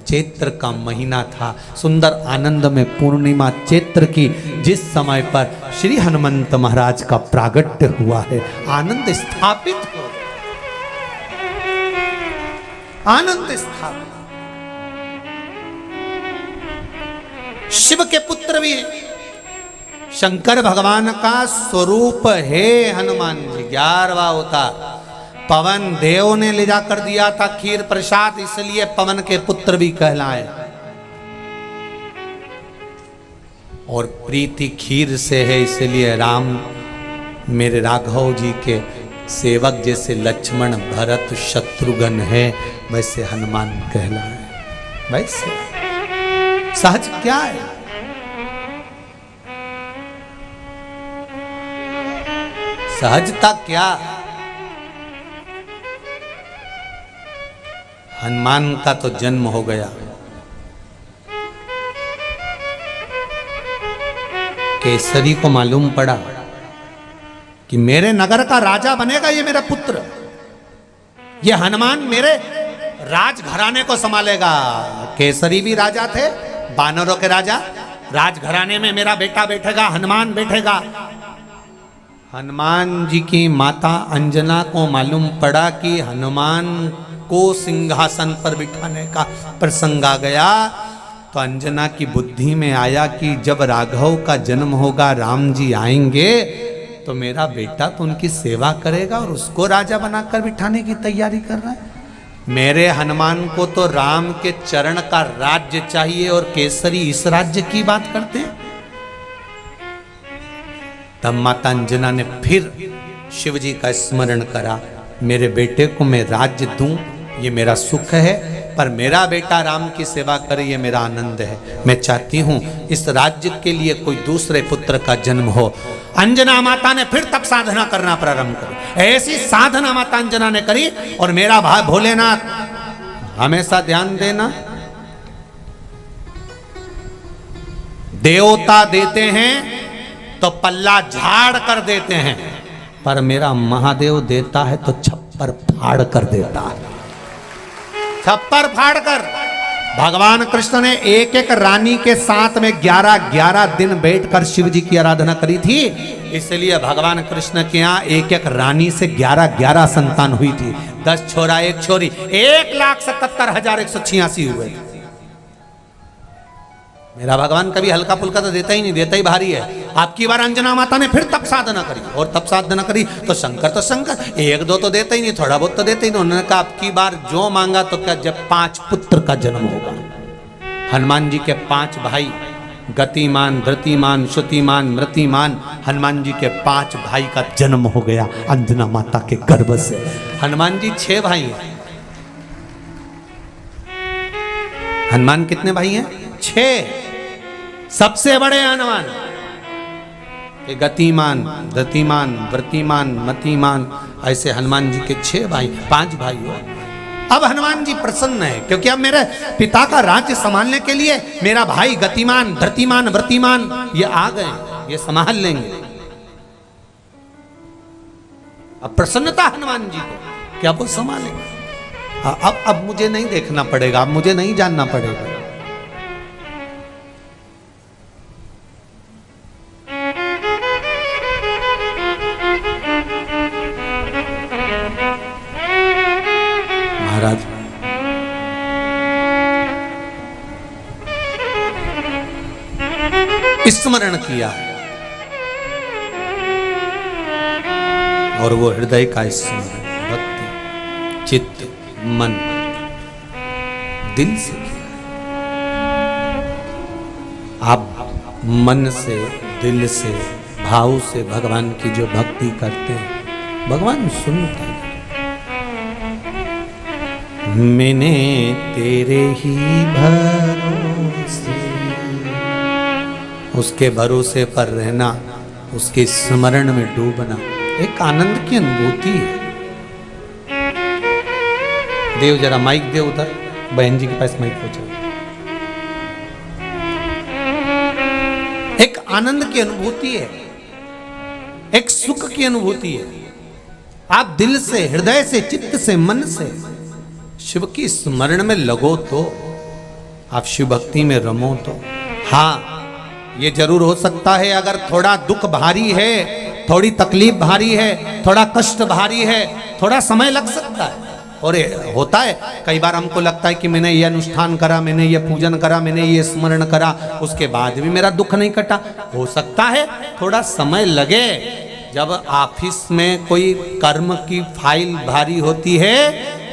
चैत्र का महीना था, सुंदर आनंद में पूर्णिमा चैत्र की, जिस समय पर श्री हनुमंत महाराज का प्रागट्य हुआ है, आनंद स्थापित हो, आनंद स्थापित। शिव के पुत्र भी है, शंकर भगवान का स्वरूप है हनुमान जी। 11वां अवतार पवन देव ने ले जाकर दिया था खीर प्रसाद, इसलिए पवन के पुत्र भी कहलाए। और प्रीति खीर से है, इसलिए राम मेरे राघव जी के सेवक जैसे लक्ष्मण भरत शत्रुघ्न है, वैसे हनुमान कहलाए। वैसे सहज क्या है? सहजता क्या? हनुमान का तो जन्म हो गया, केसरी को मालूम पड़ा कि मेरे नगर का राजा बनेगा ये मेरा पुत्र, ये हनुमान मेरे राजघराने को संभालेगा। केसरी भी राजा थे, बानरों के राजा, राजघराने में मेरा बेटा बैठेगा, हनुमान बैठेगा। हनुमान जी की माता अंजना को मालूम पड़ा कि हनुमान को सिंहासन पर बिठाने का प्रसंग आ गया, तो अंजना की बुद्धि में आया कि जब राघव का जन्म होगा, राम जी आएंगे, तो मेरा बेटा तो उनकी सेवा करेगा और उसको राजा बनाकर बिठाने की तैयारी कर रहा है। मेरे हनुमान को तो राम के चरण का राज्य चाहिए और केसरी इस राज्य की बात करते हैं। तब माता अंजना ने फिर शिव जी का स्मरण करा, मेरे बेटे को मैं राज्य दूं, ये मेरा सुख है, पर मेरा बेटा राम की सेवा करे, ये मेरा आनंद है। मैं चाहती हूं इस राज्य के लिए कोई दूसरे पुत्र का जन्म हो। अंजना माता ने फिर तप साधना करना प्रारंभ करी। ऐसी साधना माता अंजना ने करी। और मेरा भाई भोलेनाथ, हमेशा ध्यान देना, देवता देते हैं तो पल्ला झाड़ कर देते हैं, पर मेरा महादेव देता है तो छप्पर फाड़ कर देता है। छप्पर फाड़ कर। भगवान कृष्ण ने एक एक रानी के साथ में 11-11 दिन बैठकर शिव जी की आराधना करी थी, इसलिए भगवान कृष्ण के यहाँ एक एक रानी से 11-11 संतान हुई थी। 10 छोरा 1 छोरी, 1,77,186 हुए। मेरा भगवान कभी हल्का फुल्का तो देता ही नहीं, देता ही भारी है। आपकी बार अंजना माता ने फिर तप साधना करी, और तप साधना करी तो शंकर 1-2 तो देता ही नहीं, थोड़ा बहुत तो देते ही नहीं। उन्होंने कहा आपकी बार जो मांगा तो क्या, जब 5 पुत्र का जन्म होगा। हनुमान जी के 5 भाई, गतिमान, धृतिमान, श्रुतिमान, मृतिमान, हनुमान जी के 5 भाई का जन्म हो गया अंजना माता के गर्भ से। हनुमान जी 6 भाई हैं। हनुमान कितने भाई हैं? 6। सबसे बड़े हनुमान, गतिमान, धृतिमान, वृतिमान, मतिमान, ऐसे हनुमान जी के 6 भाई, 5 भाई हो। अब हनुमान जी प्रसन्न है, क्योंकि अब मेरे पिता का राज्य संभालने के लिए मेरा भाई गतिमान, धृतिमान, वृतिमान ये आ गए, ये संभाल लेंगे। अब प्रसन्नता हनुमान जी को कि अब वो संभालेंगे। अब मुझे नहीं देखना पड़ेगा, अब मुझे नहीं जानना पड़ेगा। महाराज स्मरण किया और वो हृदय का स्मरण, भक्ति, चित्त, मन, दिल से किया। आप मन से, दिल से, भाव से भगवान की जो भक्ति करते हैं, भगवान सुनते हैं। मैंने तेरे ही भरोसे, उसके भरोसे पर रहना, उसके स्मरण में डूबना एक आनंद की अनुभूति है। देव जरा माइक दे उधर, बहन जी के पास माइक पहुंचा। एक आनंद की अनुभूति है, एक सुख की अनुभूति है। आप दिल से, हृदय से, चित्त से, मन से शिव की स्मरण में लगो तो आप शिव भक्ति में रमो तो। हाँ, ये जरूर हो सकता है अगर थोड़ा दुख भारी है, थोड़ी तकलीफ भारी है, थोड़ा कष्ट भारी है, थोड़ा समय लग सकता है। और होता है कई बार हमको लगता है कि मैंने ये अनुष्ठान करा, मैंने ये पूजन करा, मैंने ये स्मरण करा, उसके बाद भी मेरा दुख नहीं कटा। हो सकता है थोड़ा समय लगे। जब ऑफिस में कोई कर्म की फाइल भारी होती है,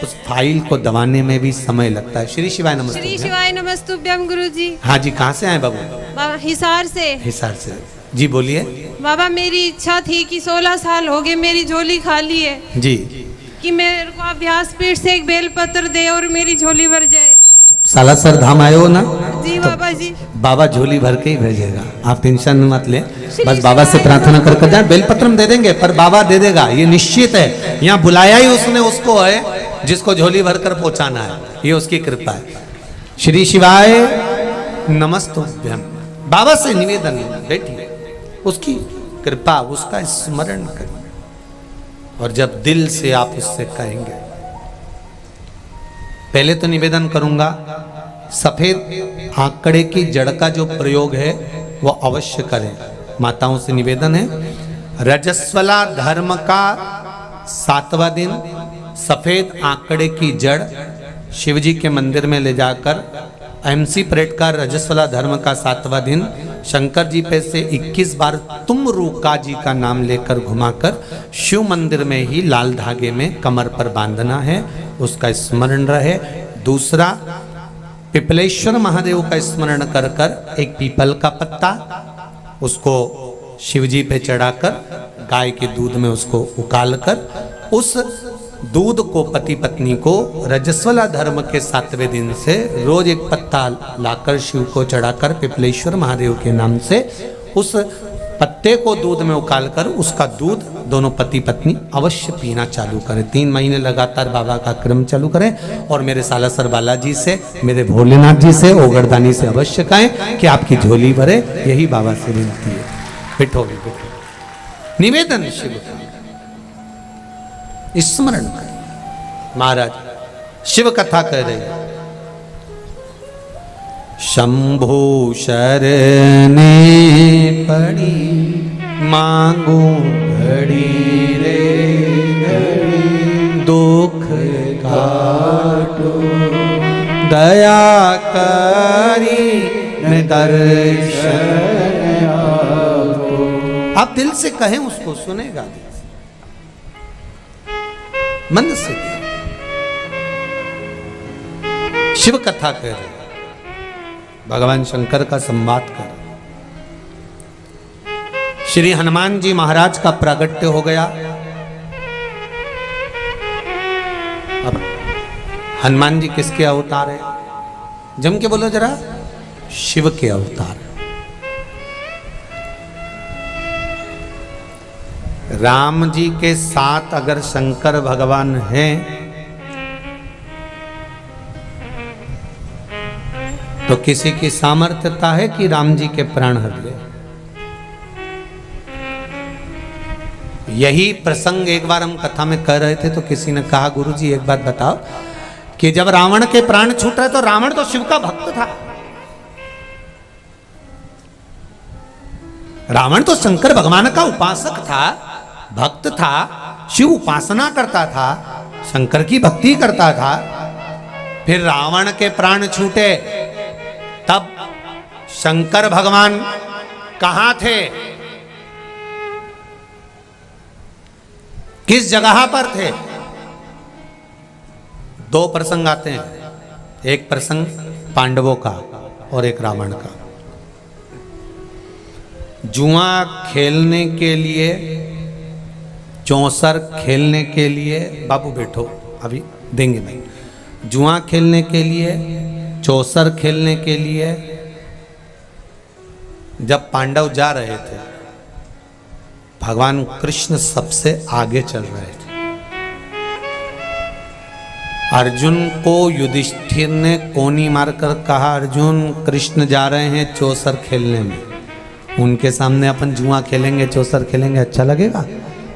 उस फाइल को दबाने में भी समय लगता है। श्री शिवाय नमस्ते। श्री शिवाय नमस्तुभ्यम गुरुजी। हाँ जी, कहाँ से आए बाबू? बाबा हिसार से। हिसार से जी, बोलिए। बाबा मेरी इच्छा थी कि 16 साल हो गए मेरी झोली खाली है जी, कि मेरे को आप व्यासपीठ से एक बेलपत्र दे और मेरी झोली भर जाए। सालासर धाम आए हो ना? जी तो बाबा जी। बाबा झोली भर के ही भेजेगा, आप टेंशन मत ले। बस बाबा से प्रार्थना करके जाए, बेलपत्र हम दे देंगे पर बाबा दे देगा, ये निश्चित है। यहाँ बुलाया ही उसने उसको है जिसको झोली भर कर पहुंचाना है, ये उसकी कृपा है। श्री शिवाय नमस्तुभ्यम। बाबा से निवेदन, बैठिए, उसकी कृपा, उसका स्मरण करिए। और जब दिल से आप उससे कहेंगे, पहले तो निवेदन करूंगा, सफेद आंकड़े की जड़ का जो प्रयोग है वो अवश्य करें। माताओं से निवेदन है, रजस्वला धर्म का 7वां दिन सफेद आंकड़े की जड़ शिवजी के मंदिर में ले जाकर MC परेड का रजस्वला धर्म का 7वां दिन शंकर जी पे से 21 बार तुम रूका जी का नाम लेकर घुमाकर शिव मंदिर में ही लाल धागे में कमर पर बांधना है, उसका स्मरण रहे। दूसरा, पिपलेश्वर महादेव का स्मरण कर कर एक पीपल का पत्ता उसको शिवजी पे चढ़ाकर गाय के दूध में उसको उकाल कर उस दूध को पति पत्नी को रजस्वला धर्म के 7वें दिन से रोज एक पत्ता लाकर शिव को चढ़ाकर पिपलेश्वर महादेव के नाम से उस पत्ते को दूध में उकालकर उसका दूध दोनों पति पत्नी अवश्य पीना चालू करें। 3 महीने लगातार बाबा का क्रम चालू करें। और मेरे सालासर बालाजी से, मेरे भोलेनाथ जी से, ओगरदानी से अवश्य कहें कि आपकी झोली भरे, यही बाबा से विनती है। बैठो, निवेदन शिव स्मरण करें। महाराज शिव कथा कह रहे, शंभु शरणे पड़ी मांगू घड़ी रे घड़ी, दुख काटो दया करी मैं दर्शन आपको। आप दिल से कहें, उसको सुनेगा, मन से। शिव कथा कह रहे, भगवान शंकर का संवाद कर। श्री हनुमान जी महाराज का प्रागट्य हो गया। अब हनुमान जी किसके अवतार है? जम के बोलो जरा, शिव के अवतार। राम जी के साथ अगर शंकर भगवान हैं तो किसी की सामर्थ्यता है कि राम जी के प्राण हर ले। यही प्रसंग एक बार हम कथा में कह रहे थे तो किसी ने कहा, गुरुजी एक बात बताओ कि जब रावण के प्राण छूट रहे तो रावण तो शिव का भक्त था, रावण तो शंकर भगवान का उपासक था, भक्त था, शिव उपासना करता था, शंकर की भक्ति करता था। फिर रावण के प्राण छूटे तब शंकर भगवान कहां थे, किस जगह पर थे? 2 प्रसंग आते हैं, एक प्रसंग पांडवों का और एक रावण का। जुआ खेलने के लिए, चौसर खेलने के लिए, बाबू बैठो अभी देंगे नहीं, जुआ खेलने के लिए, चौसर खेलने के लिए जब पांडव जा रहे थे, भगवान कृष्ण सबसे आगे चल रहे थे। अर्जुन को युधिष्ठिर ने कोनी मारकर कहा, अर्जुन कृष्ण जा रहे हैं चौसर खेलने में, उनके सामने अपन जुआ खेलेंगे, चौसर खेलेंगे, अच्छा लगेगा?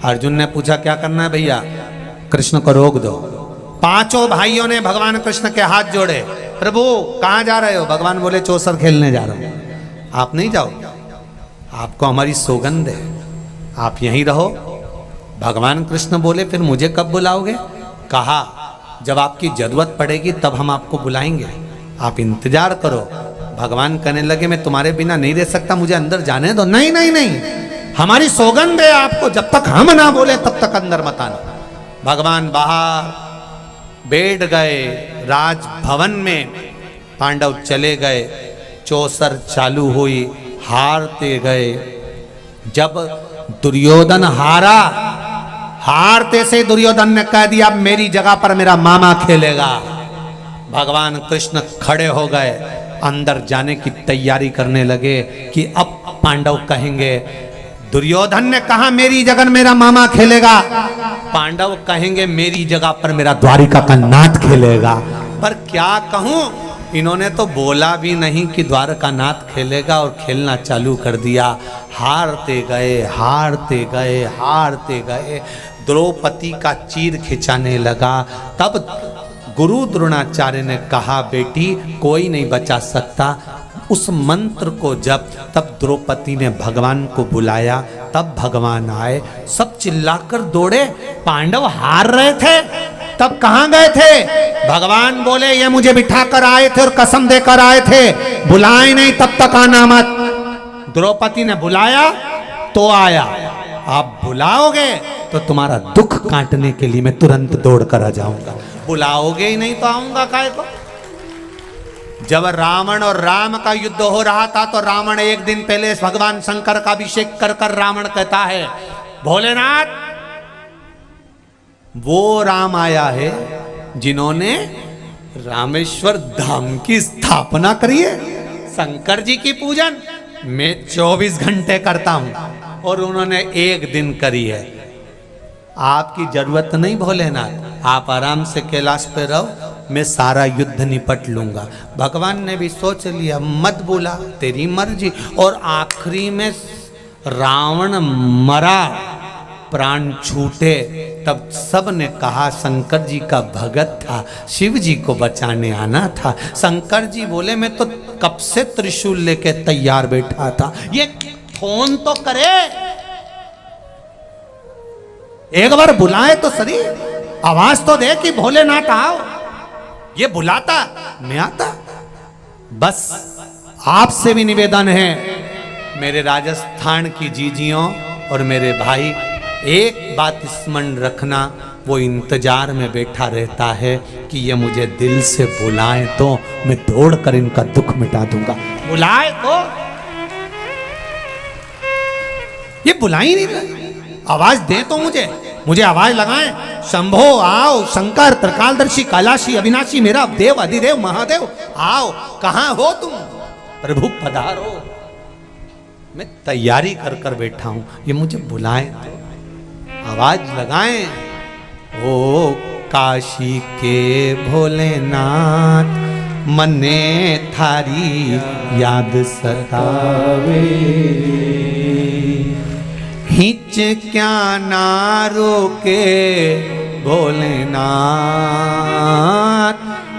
अर्जुन ने पूछा क्या करना है भैया? कृष्ण को रोक दो। 5 भाइयों ने भगवान कृष्ण के हाथ जोड़े, प्रभु कहाँ जा रहे हो? भगवान बोले चौसर खेलने जा रहा हूँ। आप नहीं जाओ, आपको हमारी सौगंध है, आप यहीं रहो। भगवान कृष्ण बोले फिर मुझे कब बुलाओगे? कहा जब आपकी जरूरत पड़ेगी तब हम आपको बुलाएंगे, आप इंतजार करो। भगवान कहने लगे मैं तुम्हारे बिना नहीं रह सकता, मुझे अंदर जाने दो। नहीं नहीं नहीं, हमारी सौगंध है आपको, जब तक हम ना बोले तब तक अंदर मत आना। भगवान बाहर बैठ गए राजभवन में, पांडव चले गए, चौसर चालू हुई, हारते गए। जब दुर्योधन हारा, हारते से दुर्योधन ने कह दिया अब मेरी जगह पर मेरा मामा खेलेगा। भगवान कृष्ण खड़े हो गए, अंदर जाने की तैयारी करने लगे कि अब पांडव कहेंगे, दुर्योधन ने कहा मेरी जगह मेरा मामा खेलेगा, पांडव कहेंगे मेरी जगह पर मेरा द्वारिका का नाथ खेलेगा। पर क्या कहूं, इन्होंने तो बोला भी नहीं कि द्वारका नाथ खेलेगा और खेलना चालू कर दिया। हारते गए हारते गए हारते गए, द्रौपदी का चीर खिंचाने लगा। तब गुरु द्रोणाचार्य ने कहा बेटी कोई नहीं बचा सकता। उस मंत्र को जब तब द्रौपदी ने भगवान को बुलाया, तब भगवान आए, सब चिल्लाकर दौड़े। पांडव हार रहे थे तब कहां गए थे? भगवान बोले ये मुझे बिठाकर आए थे और कसम देकर आए थे, बुलाए नहीं तब तक आना मत। द्रौपदी ने बुलाया तो आया, आप बुलाओगे तो तुम्हारा दुख काटने के लिए मैं तुरंत दौड़ कर आ जाऊंगा, बुलाओगे ही नहीं तो आऊंगा काहे को? जब रावण और राम का युद्ध हो रहा था तो रावण एक दिन पहले भगवान शंकर का अभिषेक कर कर रावण कहता है भोलेनाथ वो राम आया है जिन्होंने रामेश्वर धाम की स्थापना करी है। शंकर जी की पूजन मैं 24 घंटे करता हूं और उन्होंने एक दिन करी है। आपकी जरूरत नहीं भोलेनाथ, आप आराम से कैलाश पे रहो, मैं सारा युद्ध निपट लूंगा। भगवान ने भी सोच लिया मत बुला, तेरी मर्जी। और आखिरी में रावण मरा, प्राण छूटे, तब सब ने कहा शंकर जी का भगत था, शिव जी को बचाने आना था। शंकर जी बोले मैं तो कब से त्रिशूल लेके तैयार बैठा था, ये फोन तो करे, एक बार बुलाए तो सही, आवाज तो दे कि भोलेनाथ आओ। ये बुलाता मैं आता। बस आपसे भी निवेदन है मेरे राजस्थान की जीजियों और मेरे भाई, एक बात स्मरण रखना, वो इंतजार में बैठा रहता है कि ये मुझे दिल से बुलाए तो मैं दौड़कर इनका दुख मिटा दूंगा। बुलाए तो ये बुला ही नहीं रहे, आवाज दे तो मुझे आवाज लगाए, शंभो आओ, शंकर त्रिकालदर्शी कैलाशी अविनाशी मेरा देव अधिदेव महादेव आओ, कहां हो तुम, प्रभु पधारो। मैं तैयारी कर कर बैठा हूं, ये मुझे बुलाए तो आवाज लगाएं। ओ काशी के भोलेनाथ मने थारी याद सतावे, हिच क्या ना रोके भोलेनाथ,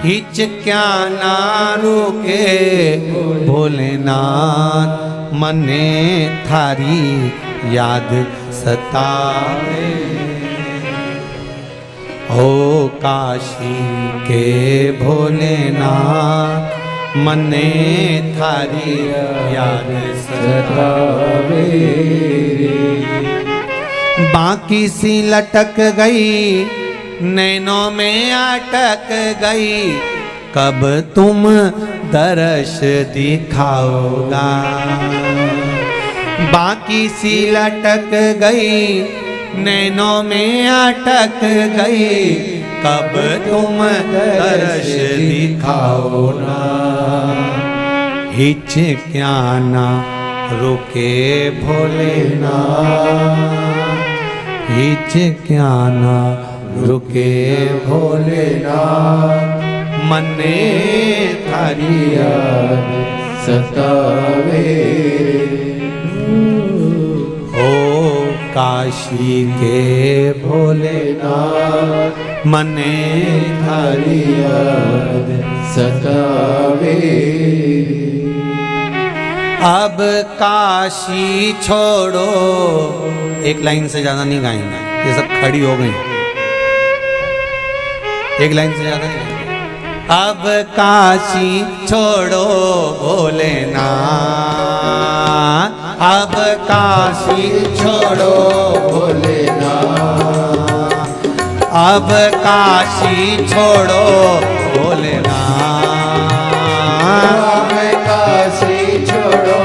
हिच क्या ना रोके भोलेनाथ, मने थारी याद सतावे। हो काशी के भोलेनाथ मने थारी याद सतावे, बाकी सी लटक गई नैनों में अटक गई, कब तुम दर्श दिखाओगा, बाकी सी लटक गई नैनों में अटक गई, कब तुम दर्श दिखाओ ना, हिच क्या ना रुके भोलेनाथ, हिच क्या ना रुके भोलेनाथ, मने थारी याद सतावे। ओ का काशी के भोलेनाथ मने थारी याद सतावे। अब काशी छोड़ो, एक लाइन से ज्यादा नहीं गाएंगे, ये सब खड़ी हो गई, एक लाइन से ज्यादा नहीं गाएंगे। अब काशी छोड़ो भोलेनाथ, अब काशी छोड़ो भोलेनाथ, अब काशी छोड़ो भोलेनाथ, अब काशी छोड़ो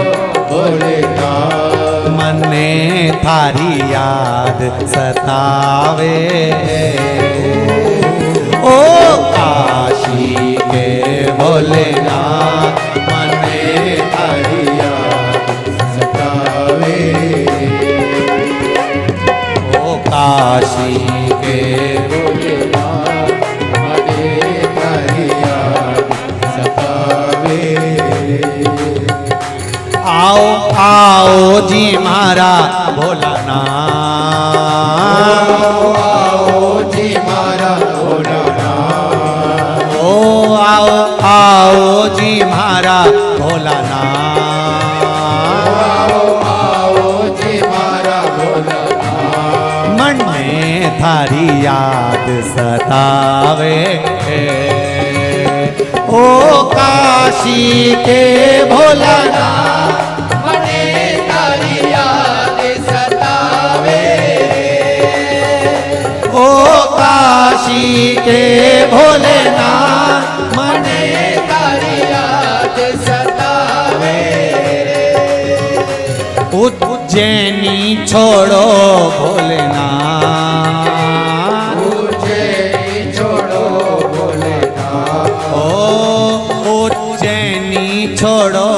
भोलेनाथ, मने थारी याद सतावे। ओ काशी के भोलेनाथ मने थारी याद सतावे। ओ काशी के भोलेनाथ मने थारी याद सतावे। आओ आओ जी मारा भोलानाथ, आओ जी मारा भोलानाथ, ओ आओ आओ जी मारा भोलानाथ, आओ जी मारा भोलानाथ, मन में थारी याद सतावे। ओ काशी के भोलानाथ मने थारी याद सतावे। ओ काशी के भोलेनाथ मने थारी याद सतावे। उज्जैनी छोड़ो भोलेनाथ, उज्जैनी छोड़ो भोलेनाथ, ओ उज्जैनी छोड़ो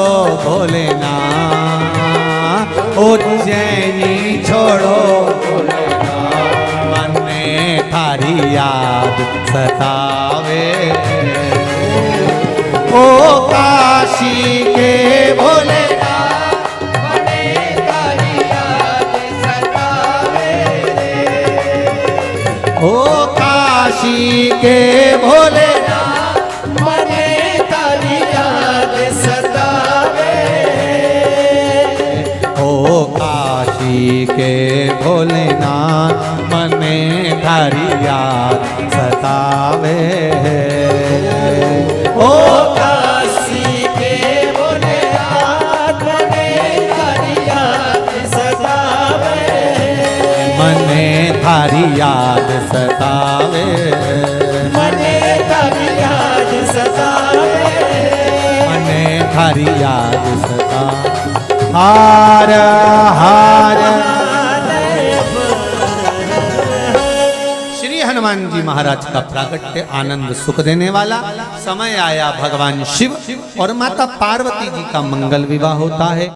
भोलेनाथ, उज्जैनी छोड़ो भोलेनाथ, मन में थारी याद सतावे। ओ काशी के भोलेनाथ, मने थारी याद सतावे। ओ काशी के भोलेनाथ, मने थारी याद सतावे। ओ काशी के भोलेनाथ मने थारी याद सतावे। ओ काशी के भोलेनाथ मने थारी याद सतावे। मने थारी याद सतावे, मने थारी याद सतावे। मने थारी याद सता। हार हार श्री हनुमान जी महाराज का प्रागट्य आनंद सुख देने वाला समय आया। भगवान शिव और माता पार्वती जी का मंगल विवाह होता है।